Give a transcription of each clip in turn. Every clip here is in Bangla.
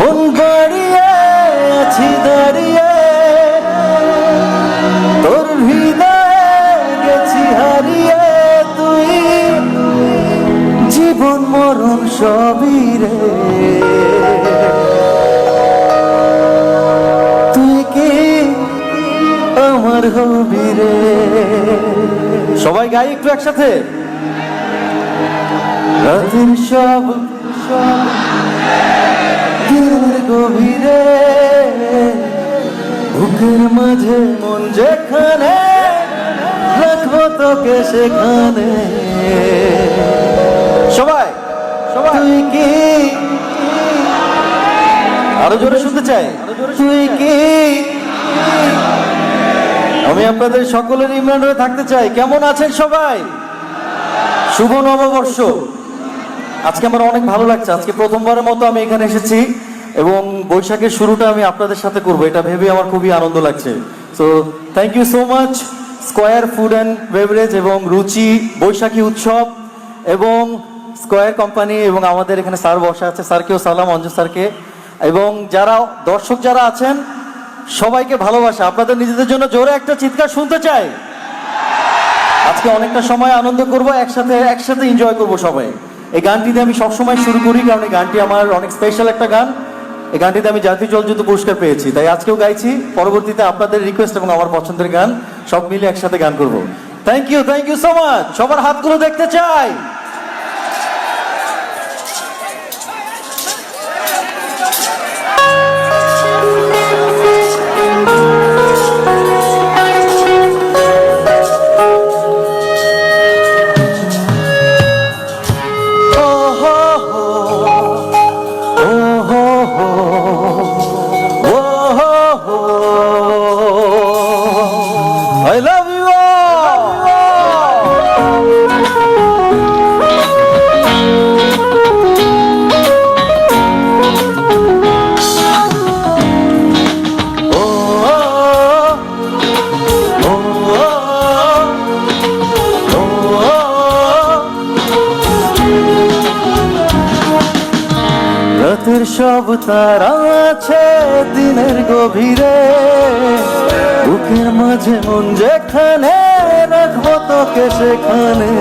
মন বাড়িয়ে আছি দাঁড়িয়ে, তোর হৃদয়ে গেছি হারিয়ে। তুই জীবন মরণ সবই রে, তুই কি আমার হবি রে। সবাই গাই একটু একসাথে। রাতের সব দিনের গভীরে, বুকের মাঝে মন যেখানে, রাখবো তোকে সেখানে। সবাই তুই কি, আরো জোরে শুনতে চাই, তুই কি। আমি আপনাদের সকলের ইমরান হয়ে থাকতে চাই। কেমন আছেন সবাই? শুভ নববর্ষ। আজকে আমার অনেক ভালো লাগছে। আজকে প্রথমবারের মতো আমি এখানে এসেছি এবং বৈশাখের শুরুটা আমি আপনাদের সাথে করব, এটা ভেবে আমার খুবই আনন্দ লাগছে। So thank you so much square food and beverage এবং রুচি বৈশাখী উৎসব এবং স্কয়ার কোম্পানি এবং আমাদের এখানে স্যার বসা আছে, স্যারকেও সালাম, অঞ্জু স্যারকে, এবং যারা দর্শক যারা আছেন সবাইকে ভালোবাসা। আপনাদের নিজেদের জন্য জোরে একটা চিৎকার শুনতে চাই। আজকে অনেকটা সময় আনন্দ করব, একসাথে এনজয় করব সবাই। এই গানটি দিয়ে আমি সবসময় শুরু করি, কারণ এই গানটি আমার অনেক স্পেশাল একটা গান। এই গানটিতে আমি জাতীয় চলচ্চিত্র পুরস্কার পেয়েছি, তাই আজকেও গাইছি। পরবর্তীতে আপনাদের রিকোয়েস্ট এবং আমার পছন্দের গান সব মিলে একসাথে গান করব। Thank you so much. সবার হাতগুলো দেখতে চাই। I love you all. রাতের সব তারা আছে দিনের গভীরে, বুকের মাঝে মন যেখানে, রাখবো তোকে সেখানে।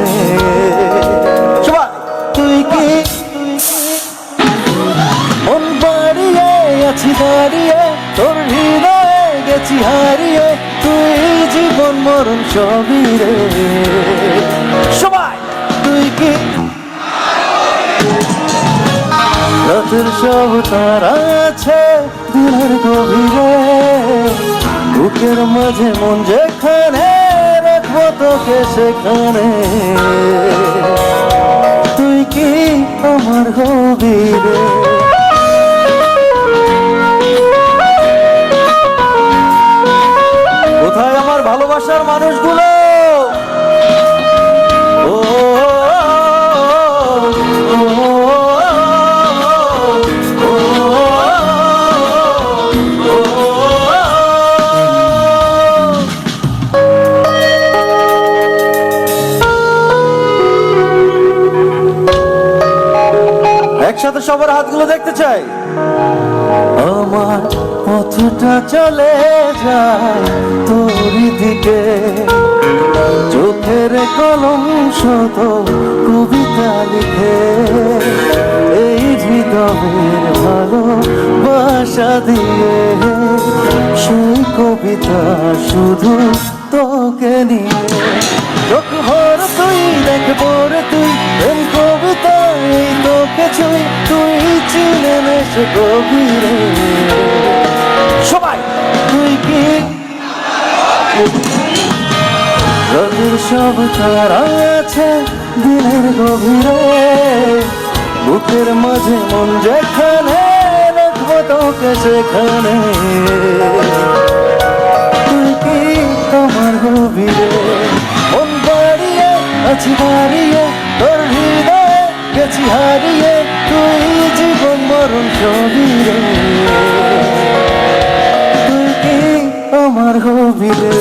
তুই কি মন বাড়িয়ে আছি দাঁড়িয়ে, তোর হৃদয়ে গেছি হারিয়ে। তুই জীবন মরণ সবই রে, সবাই তুই কি। রাতের সব তারা আছে দিনের গভীরে, বুকের মাঝে মন যেখানে, রাখবো তোকে সেখানে। তুই কি আমার হবি রে। কোথায় আমার ভালোবাসার মানুষগুলো? একসাথে সবার হাতগুলো দেখতে চাই। আমার পথটা চলে যায় তোরই দিকে, চোখের কলম শত কবিতা লিখে, এই হৃদয়ের ভালোবাসা দিয়ে সেই কবিতা শুধু তোকে নিয়ে। চোখ ভর তুই দেখবো রে তুই, এই কবিতা এই তোকে ছুঁই, তুই চিনে নেস গভীরে। সবাই তুই কি রাতের সব তারা আছে দিনের গভীরে, বুকের মাঝে মন যেখানে, রাখবো তোকে সেখানে। তুই কি আমার গভীরে, মন বাড়িয়ে আছি দাঁড়িয়ে, তোর হৃদয়ে গেছি হারিয়ে। তুই জীবন মরণ সবই রে, তুই কি আমার গভীরে।